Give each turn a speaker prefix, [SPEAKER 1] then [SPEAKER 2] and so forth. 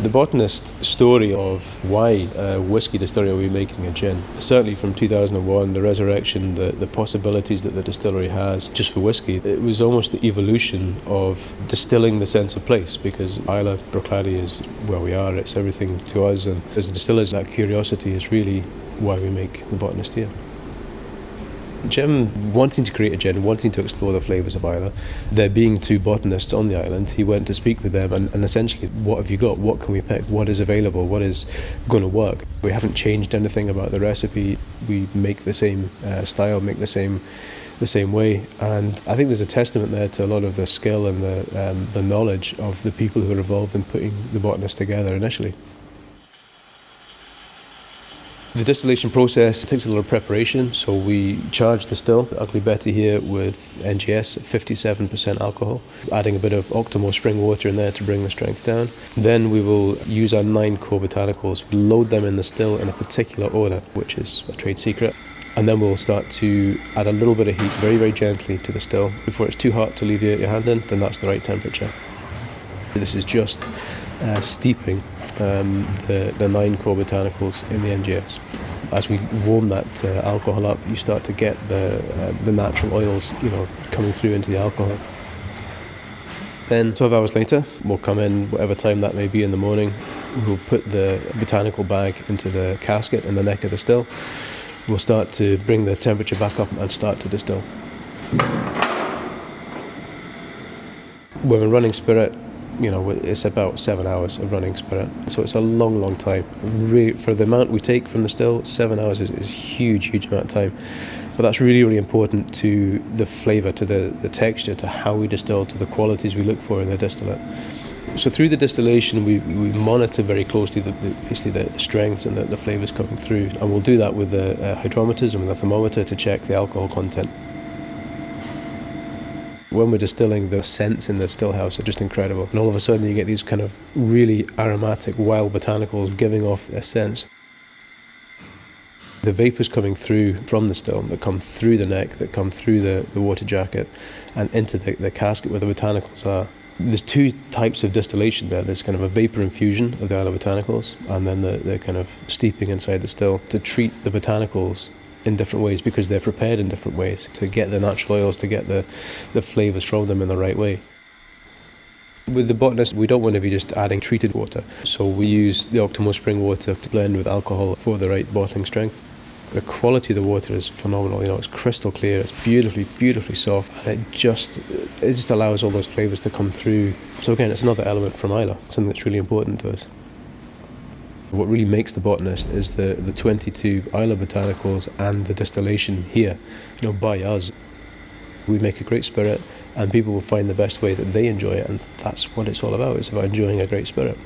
[SPEAKER 1] The Botanist story of why whiskey distillery are we making a gin, certainly from 2001, the resurrection, the possibilities that the distillery has just for whiskey, it was almost the evolution of distilling the sense of place, because Islay, Bruichladdich is where we are, it's everything to us, and as distillers that curiosity is really why we make the Botanist here. Jim, wanting to create a gin, wanting to explore the flavours of Islay, there being two botanists on the island, he went to speak with them and essentially, what have you got? What can we pick? What is available? What is going to work? We haven't changed anything about the recipe. We make the same style, make the same way, and I think there's a testament there to a lot of the skill and the knowledge of the people who are involved in putting the Botanist together initially. The distillation process takes a lot of preparation, so we charge the still, the Ugly Betty here, with NGS, 57% alcohol, adding a bit of Octomore spring water in there to bring the strength down. Then we will use our 9 core botanicals, load them in the still in a particular order, which is a trade secret. And then we'll start to add a little bit of heat very, very gently to the still. Before it's too hot to leave your hand in, then that's the right temperature. This is just steeping the 9 core botanicals in the NGS. As we warm that alcohol up, you start to get the natural oils, coming through into the alcohol. Then 12 hours later, we'll come in, whatever time that may be in the morning, we'll put the botanical bag into the casket in the neck of the still. We'll start to bring the temperature back up and start to distill. When we're running spirit, it's about 7 hours of running spirit. So it's a long, long time. Really, for the amount we take from the still, 7 hours is a huge amount of time. But that's really, really important to the flavour, to the texture, to how we distill, to the qualities we look for in the distillate. So through the distillation, we monitor very closely basically the strengths and the flavours coming through. And we'll do that with the hydrometers and with the thermometer to check the alcohol content. When we're distilling, the scents in the still house are just incredible. And all of a sudden you get these kind of really aromatic wild botanicals giving off their scents. The vapours coming through from the still, that come through the neck, that come through the water jacket and into the casket where the botanicals are. There's 2 types of distillation there. There's kind of a vapour infusion of the Islay botanicals, and then the kind of steeping inside the still to treat the botanicals in different ways, because they're prepared in different ways to get the natural oils, to get the flavours from them in the right way. With the Botanist, we don't want to be just adding treated water, so we use the Octomore spring water to blend with alcohol for the right bottling strength. The quality of the water is phenomenal. It's crystal clear, it's beautifully soft, and it just allows all those flavours to come through. So again, it's another element from Islay, something that's really important to us. What really makes the Botanist is the 22 Islay botanicals and the distillation here, by us. We make a great spirit, and people will find the best way that they enjoy it, and that's what it's all about. It's about enjoying a great spirit.